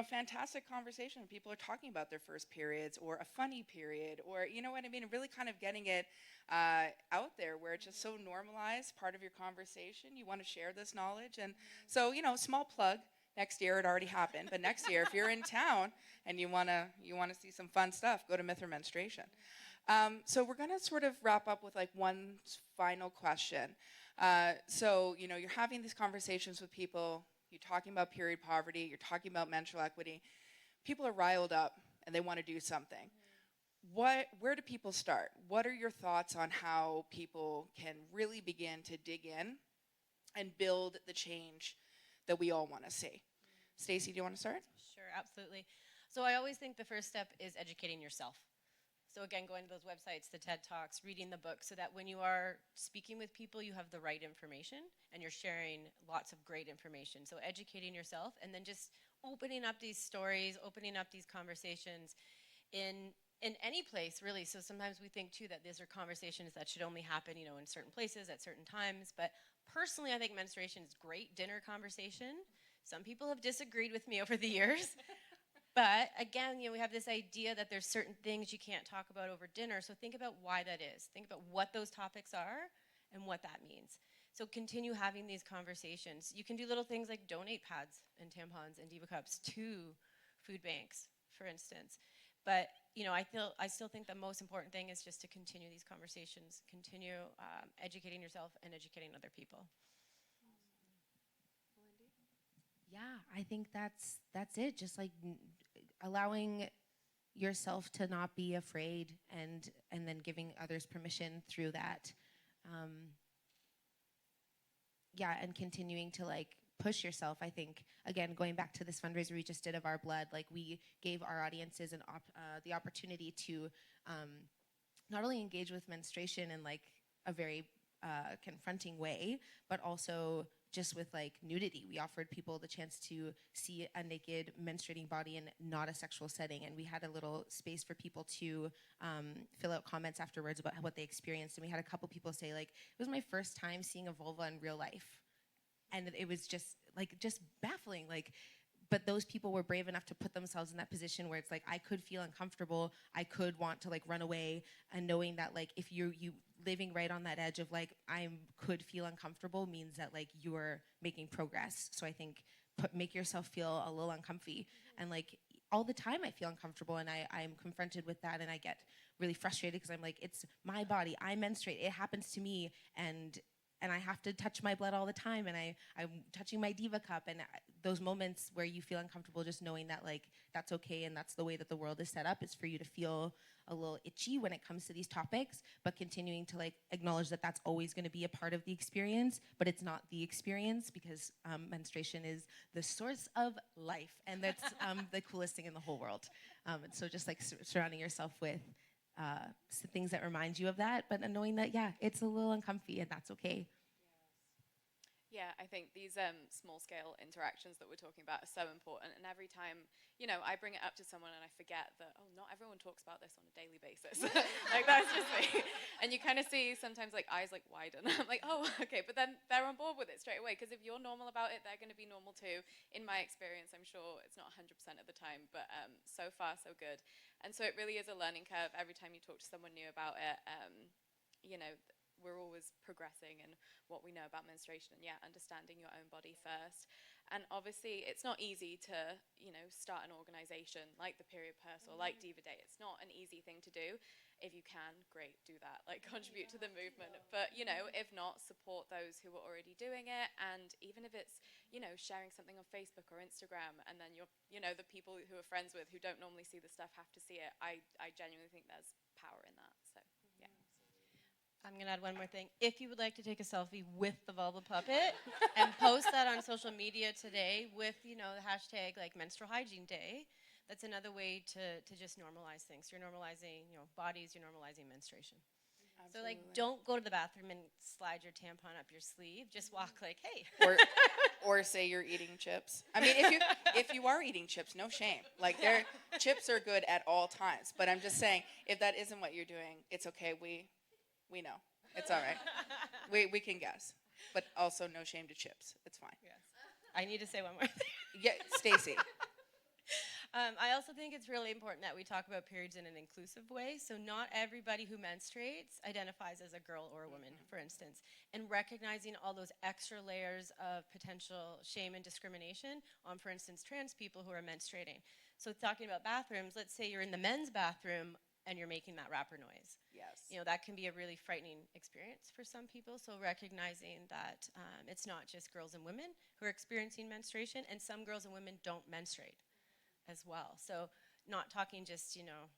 fantastic conversation. People are talking about their first periods or a funny period or, you know what I mean? Really kind of getting it out there where it's just so normalized, part of your conversation. You want to share this knowledge. And so, small plug. Next year, it already happened. But next year, if you're in town and you want to see some fun stuff, go to Myth or Menstruation. So we're going to sort of wrap up with like one final question. So, you're having these conversations with people. You're talking about period poverty. You're talking about menstrual equity. People are riled up and they want to do something. Where do people start? What are your thoughts on how people can really begin to dig in and build the change that we all want to see? Stacey, do you want to start? Sure, absolutely. So I always think the first step is educating yourself. So again, going to those websites, the TED Talks, reading the book, so that when you are speaking with people, you have the right information and you're sharing lots of great information. So educating yourself and then just opening up these stories, opening up these conversations in any place, really. So sometimes we think too that these are conversations that should only happen, in certain places at certain times. But personally, I think menstruation is great dinner conversation. Some people have disagreed with me over the years. But again, we have this idea that there's certain things you can't talk about over dinner. So think about why that is. Think about what those topics are and what that means. So continue having these conversations. You can do little things like donate pads and tampons and Diva cups to food banks, for instance. But I still think the most important thing is just to continue these conversations, continue educating yourself and educating other people. Yeah, I think that's it. Just like allowing yourself to not be afraid and then giving others permission through that. And continuing to like push yourself. I think, again, going back to this fundraiser we just did of our blood, like we gave our audiences the opportunity to not only engage with menstruation in like a very confronting way, but also just with like nudity. We offered people the chance to see a naked menstruating body in not a sexual setting, and we had a little space for people to fill out comments afterwards about what they experienced. And we had a couple people say like, it was my first time seeing a vulva in real life, and it was just baffling. But those people were brave enough to put themselves in that position where it's like, I could feel uncomfortable, I could want to like run away, and knowing that like if you living right on that edge of like I could feel uncomfortable means that like you're making progress. So I think make yourself feel a little uncomfy. And like all the time I feel uncomfortable, and I'm confronted with that, and I get really frustrated because I'm like, it's my body, I menstruate, it happens to me, and I have to touch my blood all the time, and I'm touching my Diva cup, and those moments where you feel uncomfortable, just knowing that like that's okay and that's the way that the world is set up, is for you to feel a little itchy when it comes to these topics, but continuing to like acknowledge that that's always going to be a part of the experience, but it's not the experience, because menstruation is the source of life, and that's the coolest thing in the whole world. And so just like surrounding yourself with things that remind you of that, but knowing that, yeah, it's a little uncomfy and that's okay. Yeah, I think these small-scale interactions that we're talking about are so important. And every time, I bring it up to someone and I forget that, not everyone talks about this on a daily basis. Like, that's just me. And you kind of see sometimes, like, eyes, like, widen. I'm like, oh, okay. But then they're on board with it straight away. Because if you're normal about it, they're going to be normal too. In my experience, I'm sure it's not 100% of the time. But so far, so good. And so it really is a learning curve every time you talk to someone new about it. We're always progressing in what we know about menstruation, and understanding your own body first. And obviously it's not easy to, start an organization like the Period Purse or like Diva Day. It's not an easy thing to do. If you can, great, do that, like contribute to the movement. But, if not, support those who are already doing it. And even if it's, sharing something on Facebook or Instagram, and then the people who are friends with who don't normally see the stuff have to see it, I genuinely think there's power in that. So, yeah. I'm going to add one more thing. If you would like to take a selfie with the vulva puppet and post that on social media today with, the hashtag like Menstrual Hygiene Day, that's another way to just normalize things. You're normalizing, bodies, you're normalizing menstruation. Absolutely. So like, don't go to the bathroom and slide your tampon up your sleeve. Just walk like, hey. Or say you're eating chips. I mean, if you are eating chips, no shame. Like, chips are good at all times. But I'm just saying, if that isn't what you're doing, it's okay. We know. It's all right. We can guess. But also no shame to chips. It's fine. Yes. I need to say one more thing. Yeah, Stacey. I also think it's really important that we talk about periods in an inclusive way. So not everybody who menstruates identifies as a girl or a woman, for instance. And recognizing all those extra layers of potential shame and discrimination on, for instance, trans people who are menstruating. So talking about bathrooms, let's say you're in the men's bathroom and you're making that rapper noise. Yes. You know, that can be a really frightening experience for some people. So recognizing that it's not just girls and women who are experiencing menstruation, and some girls and women don't menstruate as well. So not talking just, you know,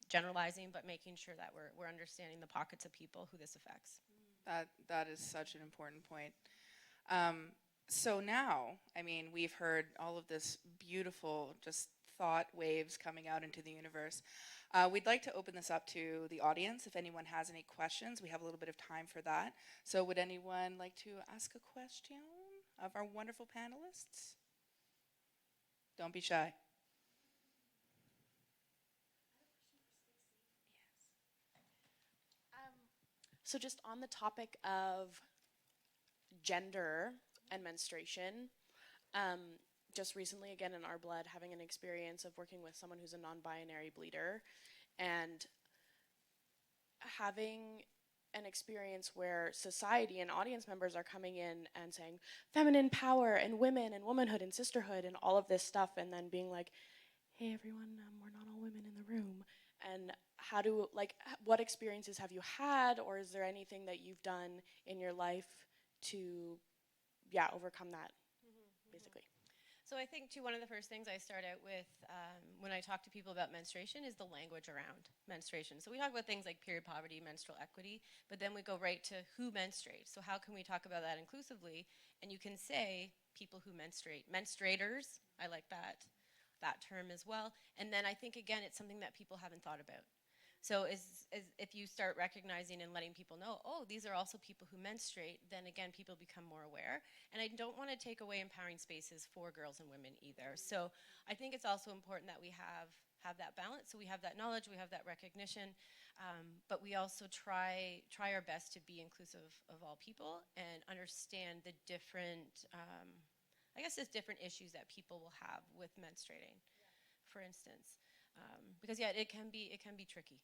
generalizing, but making sure that we're understanding the pockets of people who this affects. That is such an important point. So now, I mean, we've heard all of this beautiful just thought waves coming out into the universe. We'd like to open this up to the audience. If anyone has any questions, we have a little bit of time for that. So would anyone like to ask a question of our wonderful panelists? Don't be shy. So just on the topic of gender and menstruation, just recently, again, in our blood, having an experience of working with someone who's a non-binary bleeder and having an experience where society and audience members are coming in and saying feminine power and women and womanhood and sisterhood and all of this stuff, and then being like, hey everyone, we're not all women in the room. And how do, like, what experiences have you had, or is there anything that you've done in your life to, yeah, overcome that, basically? So I think, too, one of the first things I start out with when I talk to people about menstruation is the language around menstruation. So we talk about things like period poverty, menstrual equity, but then we go right to who menstruates. So how can we talk about that inclusively? And you can say people who menstruate. Menstruators, I like that term as well. And then I think, again, it's something that people haven't thought about. So if you start recognizing and letting people know, oh, these are also people who menstruate, then again, people become more aware. And I don't want to take away empowering spaces for girls and women either. So I think it's also important that we have that balance. So we have that knowledge, we have that recognition, but we also try our best to be inclusive of all people and understand the different, I guess there's different issues that people will have with menstruating, for instance. Because yeah, it can be tricky.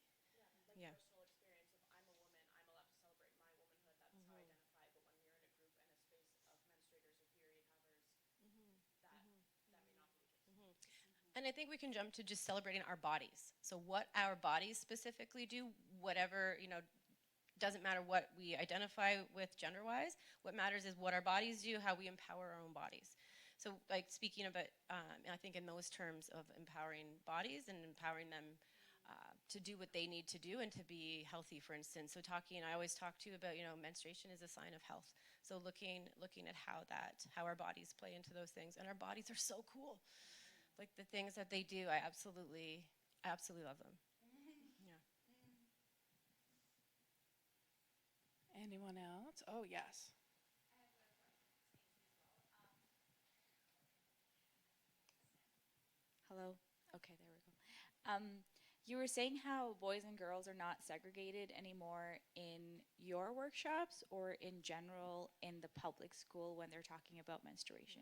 Yeah. Personal experience of I'm a woman, I'm allowed to celebrate my womanhood, that's how I identify, but when you're in a group and a space of menstruators or period havers, that may not be the case. And I think we can jump to just celebrating our bodies. So what our bodies specifically do, whatever, you know, doesn't matter what we identify with gender-wise. What matters is what our bodies do, how we empower our own bodies. So like speaking about, I think in those terms of empowering bodies and empowering them to do what they need to do and to be healthy, for instance. So I always talk to you about, you know, menstruation is a sign of health. So looking at how our bodies play into those things. And our bodies are so cool. Like the things that they do, I absolutely love them. Yeah. Anyone else? Oh, yes. Hello? Okay, there we go. You were saying how boys and girls are not segregated anymore in your workshops or in general in the public school when they're talking about menstruation.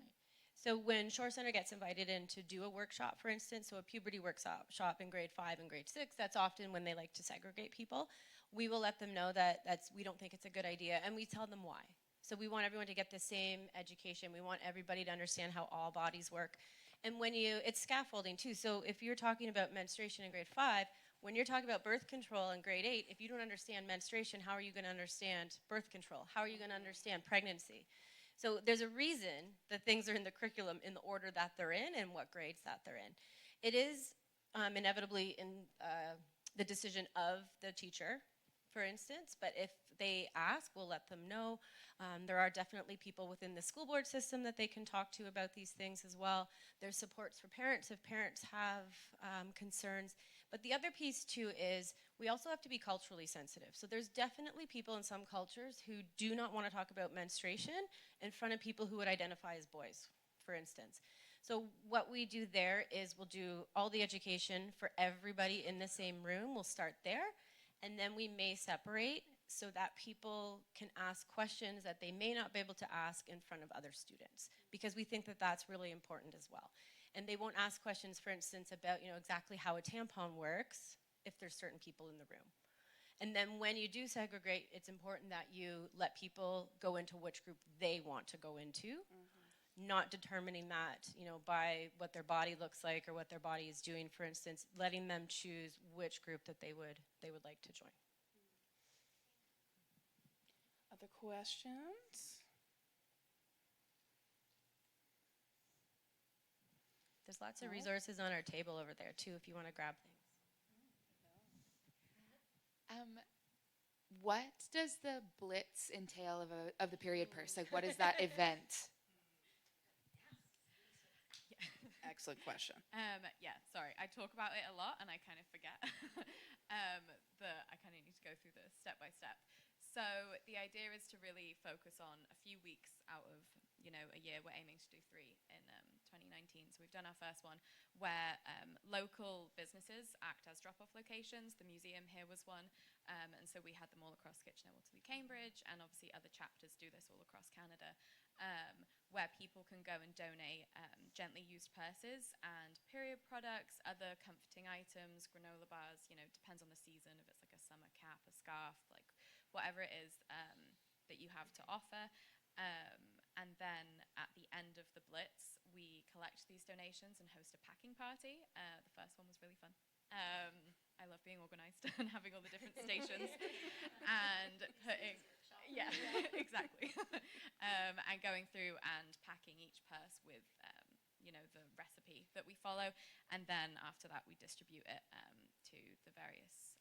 So when Shore Center gets invited in to do a workshop, for instance, so a puberty workshop in grade 5 and grade 6, that's often when they like to segregate people. We will let them know that we don't think it's a good idea, and we tell them why. So we want everyone to get the same education. We want everybody to understand how all bodies work. And it's scaffolding too. So if you're talking about menstruation in grade 5, when you're talking about birth control in grade 8, if you don't understand menstruation, how are you going to understand birth control? How are you going to understand pregnancy? So there's a reason that things are in the curriculum in the order that they're in and what grades that they're in. It is inevitably in the decision of the teacher, for instance, but if they ask, we'll let them know. There are definitely people within the school board system that they can talk to about these things as well. There's supports for parents if parents have concerns. But the other piece too is we also have to be culturally sensitive. So there's definitely people in some cultures who do not want to talk about menstruation in front of people who would identify as boys, for instance. So what we do there is we'll do all the education for everybody in the same room. We'll start there. And then we may separate so that people can ask questions that they may not be able to ask in front of other students, because we think that that's really important as well. And they won't ask questions, for instance, about, exactly how a tampon works if there's certain people in the room. And then when you do segregate, it's important that you let people go into which group they want to go into, not determining that, by what their body looks like or what their body is doing, for instance, letting them choose which group that they would like to join. Other questions? There's lots of resources on our table over there too if you want to grab things. What does the Blitz entail of the period purse? Like, what is that event? Excellent question. Yeah, sorry, I talk about it a lot and I kind of forget. I kind of need to go through the step by step. So the idea is to really focus on a few weeks out of a year. We're aiming to do 3 in 2019. So we've done our first one where local businesses act as drop-off locations. The museum here was one. And so we had them all across Kitchener-Waterloo, Cambridge, and obviously other chapters do this all across Canada, where people can go and donate gently used purses and period products, other comforting items, granola bars, depends on the season, if it's like a summer cap, a scarf, like whatever it is that you have to offer. And then at the end of the Blitz, we collect these donations and host a packing party. The first one was really fun. I love being organized and having all the different stations and putting, yeah, exactly. And going through and packing each purse with, the recipe that we follow. And then after that, we distribute it to the various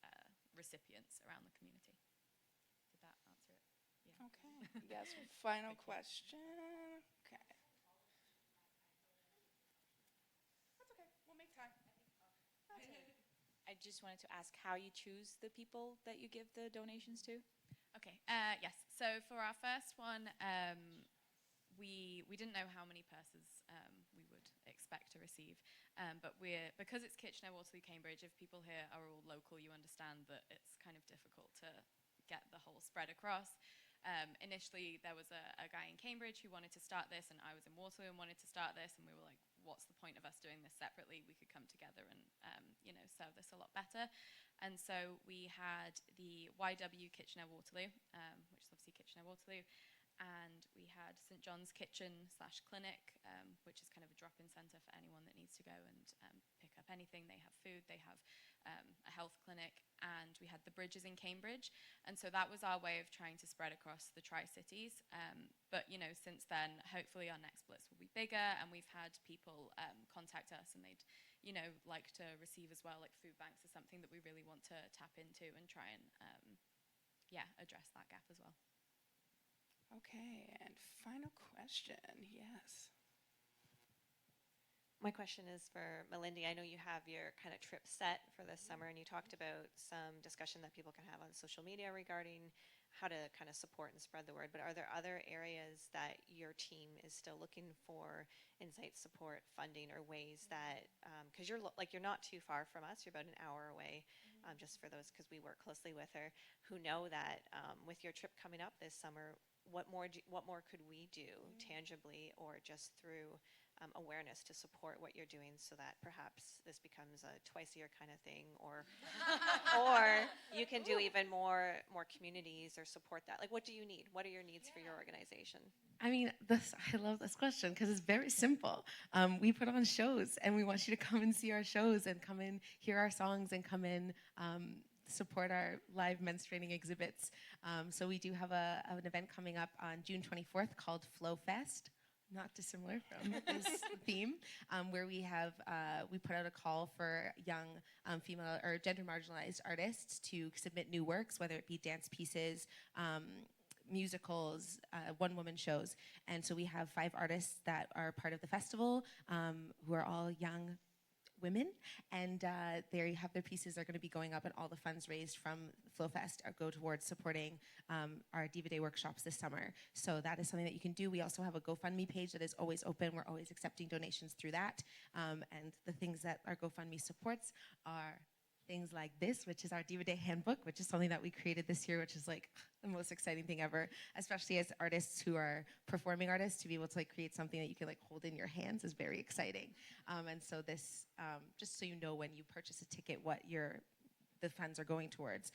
recipients around the community. Did that answer it? Yeah. Okay. Yes, final question. Okay. That's okay. We'll make time. That's okay. I just wanted to ask how you choose the people that you give the donations to. Okay, yes. So for our first one, we didn't know how many purses we would expect to receive, but because it's Kitchener-Waterloo, Cambridge, if people here are all local, you understand that it's kind of difficult to get the whole spread across. Initially, there was a guy in Cambridge who wanted to start this, and I was in Waterloo and wanted to start this, and we were like, what's the point of us doing this separately? We could come together and serve this a lot better. And so we had the YW Kitchener-Waterloo, which is obviously Kitchener-Waterloo, and we had St. John's Kitchen/Clinic, which is kind of a drop-in centre for anyone that needs to go and pick up anything. They have food, they have a health clinic, and we had the Bridges in Cambridge. And so that was our way of trying to spread across the Tri-Cities. But, since then, hopefully our next Blitz will be bigger, and we've had people contact us, and they'd, like to receive as well, like food banks is something that we really want to tap into and try and, address that gap as well. Okay, and final question. Yes. My question is for Malindi. I know you have your kind of trip set for this summer, and you talked about some discussion that people can have on social media regarding how to kind of support and spread the word. But are there other areas that your team is still looking for insight, support, funding, or ways that, because you're not too far from us, you're about an hour away, just for those, because we work closely with her, who know that with your trip coming up this summer, what more could we do tangibly or just through awareness to support what you're doing, so that perhaps this becomes a twice-a-year kind of thing, or you can do even more communities or support that. Like, what do you need? What are your needs for your organization? I mean, I love this question because it's very simple. We put on shows, and we want you to come and see our shows and come and hear our songs and come in support our live menstruating exhibits. So we do have an event coming up on June 24th called Flow Fest, not dissimilar from this theme, where we put out a call for young female or gender marginalized artists to submit new works, whether it be dance pieces, musicals, one-woman shows. And so we have 5 artists that are part of the festival, who are all young women, and they have their pieces are going to be going up, and all the funds raised from FlowFest go towards supporting our Diva Day workshops this summer. So that is something that you can do. We also have a GoFundMe page that is always open. We're always accepting donations through that, and the things that our GoFundMe supports are things like this, which is our Diva Day handbook, which is something that we created this year, which is like the most exciting thing ever, especially as artists who are performing artists, to be able to like create something that you can like hold in your hands is very exciting. And so this, just so you know when you purchase a ticket what the funds are going towards.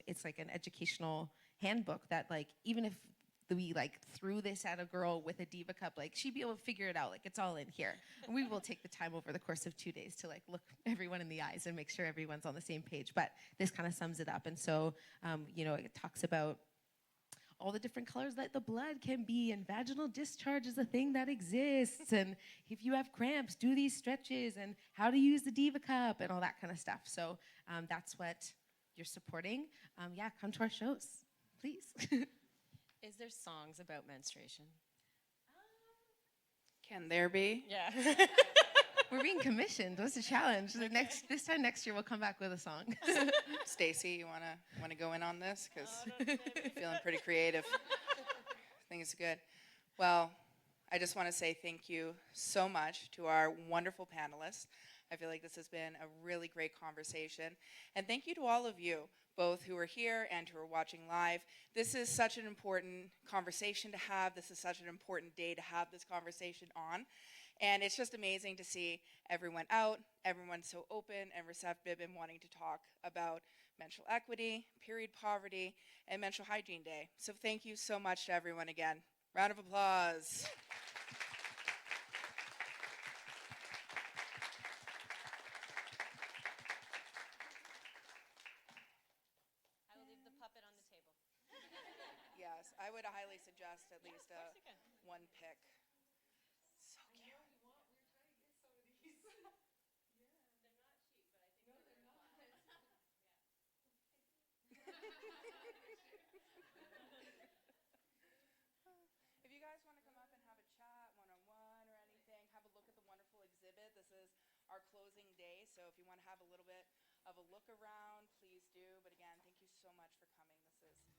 It's like an educational handbook that like even if we like threw this at a girl with a Diva cup, like she'd be able to figure it out. Like it's all in here. And we will take the time over the course of 2 days to like look everyone in the eyes and make sure everyone's on the same page. But this kind of sums it up. And so, it talks about all the different colors that the blood can be, and vaginal discharge is a thing that exists. And if you have cramps, do these stretches, and how to use the Diva cup and all that kind of stuff. So that's what you're supporting. Come to our shows, please. Is there songs about menstruation? Can there be? Yeah. We're being commissioned. What's the challenge? This time next year, we'll come back with a song. Stacey, you wanna go in on this? Because feeling pretty creative. I think it's good. Well, I just want to say thank you so much to our wonderful panelists. I feel like this has been a really great conversation. And thank you to all of you, both who are here and who are watching live. This is such an important conversation to have. This is such an important day to have this conversation on. And it's just amazing to see everyone out, everyone so open and receptive and wanting to talk about menstrual equity, period poverty, and Menstrual Hygiene Day. So thank you so much to everyone again. Round of applause. I will leave the puppet on the table. Yes, I would highly suggest at least one pick. So cute. If you guys want to come up and have a chat one-on-one or anything, have a look at the wonderful exhibit. This is our closing day, so if you want to have a little bit of a look around, please do. But again, thank you so much for coming. This is